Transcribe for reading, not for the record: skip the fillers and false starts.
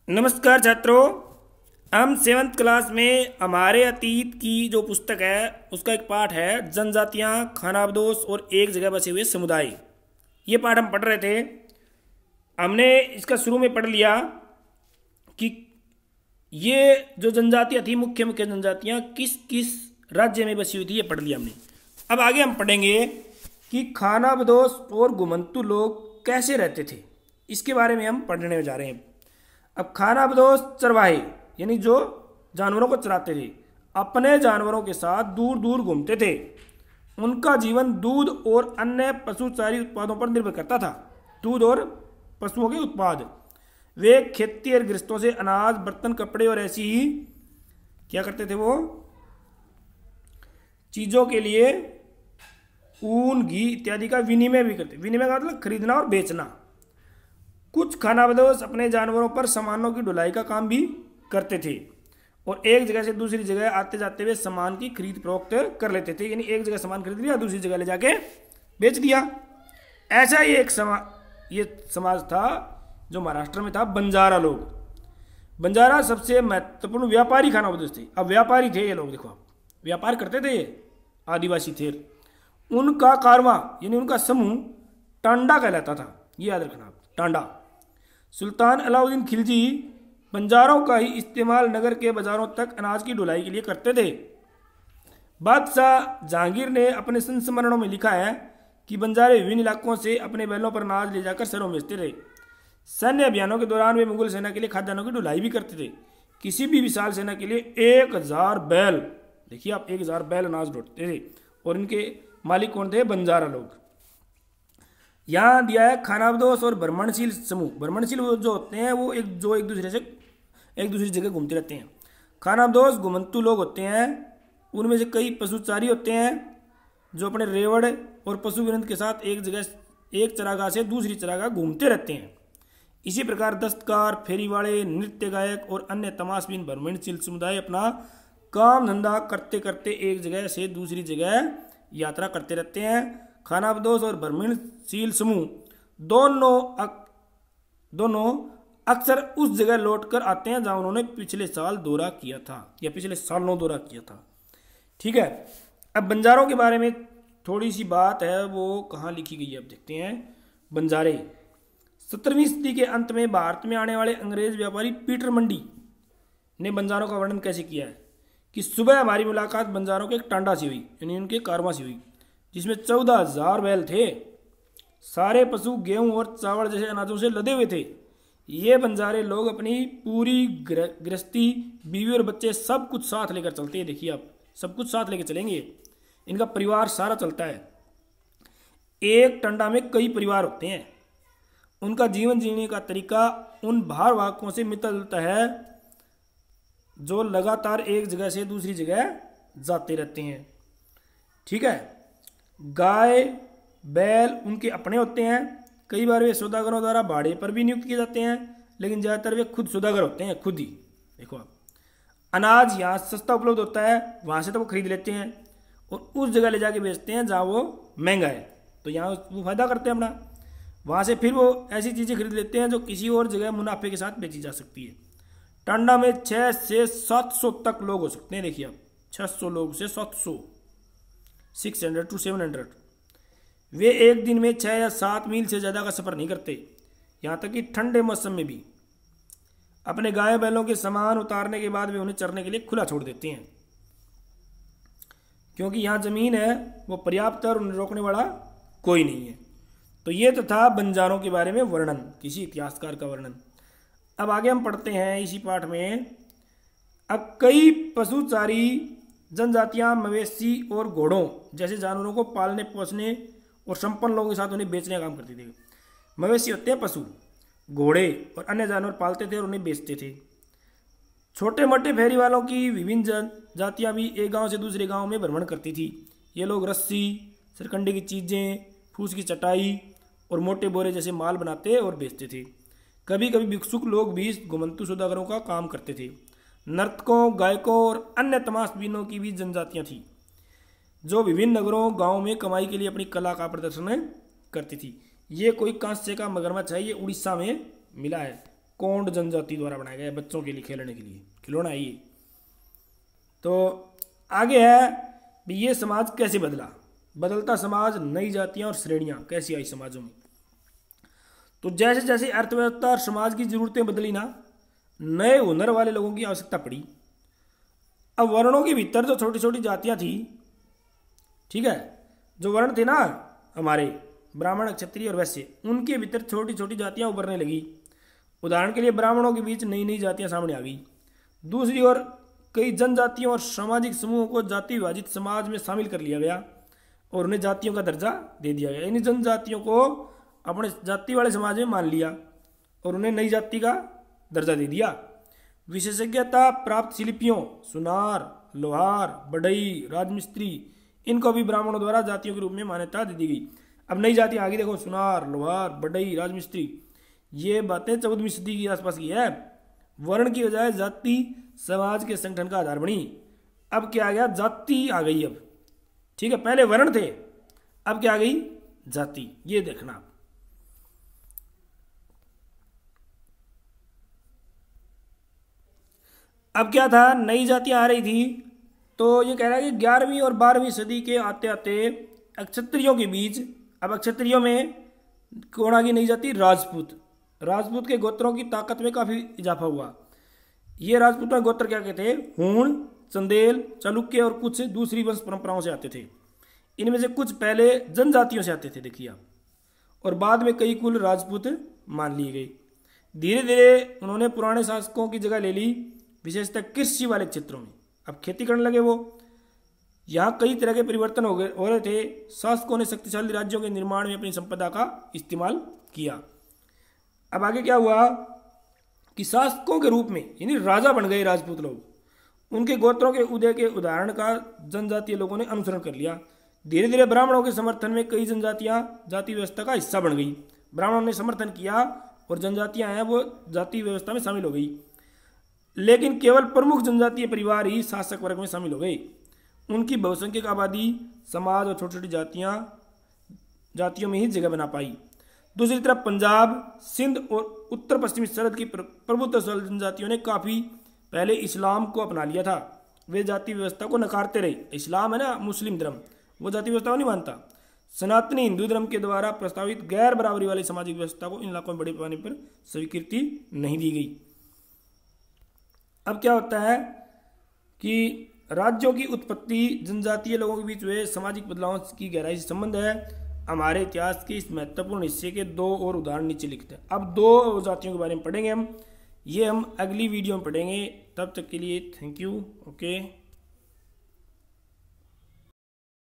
नमस्कार छात्रों। हम 7th क्लास में हमारे अतीत की जो पुस्तक है उसका एक पाठ है जनजातियां, खानाबदोश और एक जगह बसे हुए समुदाय। ये पाठ हम पढ़ रहे थे। हमने इसका शुरू में पढ़ लिया कि ये जो जनजातियां थी, मुख्य मुख्य जनजातियां किस किस राज्य में बसी हुई थी, ये पढ़ लिया हमने। अब आगे हम पढ़ेंगे कि खानाबदोश और घुमंतू लोग कैसे रहते थे, इसके बारे में हम पढ़ने जा रहे हैं। अब खानाबदोश चरवाहे यानी जो जानवरों को चराते थे, अपने जानवरों के साथ दूर दूर घूमते थे। उनका जीवन दूध और अन्य पशुचारी उत्पादों पर निर्भर करता था। दूध और पशुओं के उत्पाद। वे खेती और गृहस्थों से अनाज, बर्तन, कपड़े और ऐसी ही क्या करते थे, वो चीजों के लिए ऊन, घी इत्यादि का विनिमय भी करते। विनिमय का मतलब खरीदना और बेचना। कुछ खानाबदोश अपने जानवरों पर सामानों की ढुलाई का काम भी करते थे और एक जगह से दूसरी जगह आते जाते हुए सामान की खरीद फरोख्त कर लेते थे। यानी एक जगह सामान खरीद लिया, दूसरी जगह ले जाके बेच दिया। ऐसा ही एक समाज था जो महाराष्ट्र में था, बंजारा लोग। बंजारा सबसे महत्वपूर्ण व्यापारी खानाबदोश थे। अब व्यापारी थे ये लोग, देखो आप, व्यापार करते थे, ये आदिवासी थे। उनका कारवां यानी उनका समूह टांडा कहलाता था। ये याद रखना, टांडा। सुल्तान अलाउद्दीन खिलजी बंजारों का ही इस्तेमाल नगर के बाजारों तक अनाज की ढुलाई के लिए करते थे। बादशाह जहांगीर ने अपने संस्मरणों में लिखा है कि बंजारे विभिन्न इलाकों से अपने बैलों पर अनाज ले जाकर शहरों में बेचते थे। सैन्य अभियानों के दौरान वे मुगल सेना के लिए खाद्यान्नों की ढुलाई भी करते थे। किसी भी विशाल सेना के लिए 1000 बैल, देखिए आप, 1000 बैल अनाज ढोते थे। और इनके मालिक कौन थे? बंजारा लोग। यहाँ दिया है खानाबदोश और भ्रमणशील समूह। भ्रमणशील जो होते हैं वो एक दूसरी जगह घूमते रहते हैं। खानाबदोश घुमंतू लोग होते हैं। उनमें से कई पशुचारी होते हैं जो अपने रेवड़ और पशुवृंद के साथ एक चरागाह से दूसरी चरागाह घूमते रहते हैं। इसी प्रकार दस्तकार, फेरीवाड़े, नृत्य गायक और अन्य तमाशबीन भ्रमणशील समुदाय अपना काम धंधा करते करते एक जगह से दूसरी जगह यात्रा करते रहते हैं। खानाबदोश और भ्रमणशील समूह दोनों अक्सर उस जगह लौटकर आते हैं जहां उन्होंने पिछले साल दौरा किया था या पिछले सालों दौरा किया था। ठीक है। अब बंजारों के बारे में थोड़ी सी बात है, वो कहाँ लिखी गई है, अब देखते हैं। बंजारे 17वीं सदी के अंत में भारत में आने वाले अंग्रेज व्यापारी पीटर मंडी ने बंजारों का वर्णन कैसे किया है कि सुबह हमारी मुलाकात बंजारों के एक टांडा से हुई, यानी उनके कारवां से हुई, जिसमें 14,000 बैल थे। सारे पशु गेहूं और चावल जैसे अनाजों से लदे हुए थे। ये बंजारे लोग अपनी पूरी गृहस्थी, बीवी और बच्चे सब कुछ साथ लेकर चलते हैं। देखिए आप, सब कुछ साथ लेकर चलेंगे। इनका परिवार सारा चलता है। एक टंडा में कई परिवार होते हैं। उनका जीवन जीने का तरीका उन भारवाहकों से मिलता जुलता है जो लगातार एक जगह से दूसरी जगह जाते रहते हैं। ठीक है। गाय बैल उनके अपने होते हैं। कई बार वे सौदागरों द्वारा भाड़े पर भी नियुक्त किए जाते हैं, लेकिन ज़्यादातर वे खुद सौदागर होते हैं, खुद ही। देखो आप, अनाज यहाँ सस्ता उपलब्ध होता है, वहाँ से तो वो खरीद लेते हैं और उस जगह ले जाके बेचते हैं जहाँ वो महंगा है, तो यहाँ वो फायदा करते हैं अपना। वहाँ से फिर वो ऐसी चीज़ें खरीद लेते हैं जो किसी और जगह मुनाफे के साथ बेची जा सकती है। टांडा में 600 से 700 तक लोग हो सकते हैं। देखिए आप, 600 लोग से 700, 600 to 700। वे एक दिन में 6 या 7 मील से ज़्यादा का सफ़र नहीं करते। यहाँ तक कि ठंडे मौसम में भी अपने गाय बैलों के सामान उतारने के बाद वे उन्हें चरने के लिए खुला छोड़ देते हैं, क्योंकि यहाँ ज़मीन है वो पर्याप्त है और उन्हें रोकने वाला कोई नहीं है। तो ये तो था बंजारों के बारे में वर्णन, किसी इतिहासकार का वर्णन। अब आगे हम पढ़ते हैं इसी पाठ में। अब कई पशुचारी जनजातियां मवेशी और घोड़ों जैसे जानवरों को पालने पोसने और संपन्न लोगों के साथ उन्हें बेचने का काम करते थे। मवेशी होते हैं पशु, घोड़े और अन्य जानवर पालते थे और उन्हें बेचते थे। छोटे मोटे फेरी वालों की विभिन्न जातियां भी एक गांव से दूसरे गांव में भ्रमण करती थी। ये लोग रस्सी, सरकंडे की चीज़ें, फूस की चटाई और मोटे बोरे जैसे माल बनाते और बेचते थे। कभी कभी भिक्षुक लोग भी घुमंतू सौदागरों का काम करते थे। नर्तकों, गायकों और अन्य तमाशबीनों की भी जनजातियां थी जो विभिन्न नगरों, गांवों में कमाई के लिए अपनी कला का प्रदर्शन करती थी। ये कोई कांस्य का मगरमच्छ है, ये उड़ीसा में मिला है। कोंड जनजाति द्वारा बनाया गया है, बच्चों के लिए खेलने के लिए खिलौना है ये। तो आगे है भी ये समाज कैसे बदला, बदलता समाज, नई जातियां और श्रेणियां कैसी आई समाजों में। तो जैसे जैसे अर्थव्यवस्था और समाज की जरूरतें बदली ना, नए हुनर वाले लोगों की आवश्यकता पड़ी। अब वर्णों के भीतर जो छोटी छोटी जातियां थी, ठीक है, जो वर्ण थे ना हमारे ब्राह्मण, क्षत्रिय और वैश्य, उनके भीतर छोटी छोटी जातियां उभरने लगी। उदाहरण के लिए ब्राह्मणों के बीच नई नई जातियां सामने आ गई। दूसरी ओर कई जनजातियों और सामाजिक समूहों को जाति विभाजित समाज में शामिल कर लिया गया और उन्हें जातियों का दर्जा दे दिया गया। इन जनजातियों को अपने जाति वाले समाज में मान लिया और उन्हें नई जाति का दर्जा दे दिया। विशेषज्ञता प्राप्त शिल्पियों, सुनार, लोहार, बढ़ई, राजमिस्त्री, इनको भी ब्राह्मणों द्वारा जातियों के रूप में मान्यता दे दी गई। अब नई जाति आगे देखो, सुनार, लोहार, बढ़ई, राजमिस्त्री, ये बातें 14वीं सदी के आसपास की है। वर्ण की बजाय जाति समाज के संगठन का आधार बनी। अब क्या आ गया, जाति आ गई अब, ठीक है, पहले वर्ण थे, अब क्या आ गई, जाति। ये देखना अब क्या था, नई जातियां आ रही थी। तो ये कह रहा है कि 11वीं और 12वीं सदी के आते आते क्षत्रियों के बीच, अब क्षत्रियों में कौन आ गई नई जाति, राजपूत। राजपूत के गोत्रों की ताकत में काफी इजाफा हुआ। ये राजपूत में गोत्र क्या कहते हैं, हूण, चंदेल, चालुक्य और कुछ दूसरी वंश परंपराओं से आते थे। इनमें से कुछ पहले जनजातियों से आते थे, देखिए आप, और बाद में कई कुल राजपूत मान लिए गए। धीरे धीरे उन्होंने पुराने शासकों की जगह ले ली, विशेषतः कृषि वाले क्षेत्रों में। अब खेती करने लगे वो। यहाँ कई तरह के परिवर्तन हो रहे थे। शासकों ने शक्तिशाली राज्यों के निर्माण में अपनी संपदा का इस्तेमाल किया। अब आगे क्या हुआ कि शासकों के रूप में यानी राजा बन गए राजपूत लोग। उनके गोत्रों के उदय के उदाहरण का जनजातीय लोगों ने अनुसरण कर लिया। धीरे धीरे ब्राह्मणों के समर्थन में कई जनजातियां जाति व्यवस्था का हिस्सा बन गई। ब्राह्मणों ने समर्थन किया और जनजातियां हैं वो जाति व्यवस्था में शामिल हो गई। लेकिन केवल प्रमुख जनजातीय परिवार ही शासक वर्ग में शामिल हो गए। उनकी बहुसंख्यक आबादी समाज और छोटी छोटी जातियों में ही जगह बना पाई। दूसरी तरफ पंजाब, सिंध और उत्तर पश्चिमी सरहद की प्रभुत्वशाली जनजातियों ने काफी पहले इस्लाम को अपना लिया था। वे जाति व्यवस्था को नकारते रहे। इस्लाम है ना, मुस्लिम धर्म, वो जाति व्यवस्था को नहीं मानता। सनातनी हिंदू धर्म के द्वारा प्रस्तावित गैर बराबरी वाली सामाजिक व्यवस्था को इन इलाकों में बड़े पैमाने पर स्वीकृति नहीं दी गई। अब क्या होता है कि राज्यों की उत्पत्ति जनजातीय लोगों के बीच हुए सामाजिक बदलावों की गहराई से संबंध है। हमारे इतिहास के इस महत्वपूर्ण हिस्से के 2 और उदाहरण नीचे लिखते हैं। अब 2 जातियों के बारे में पढ़ेंगे हम, ये हम अगली वीडियो में पढ़ेंगे। तब तक के लिए थैंक यू। ओके।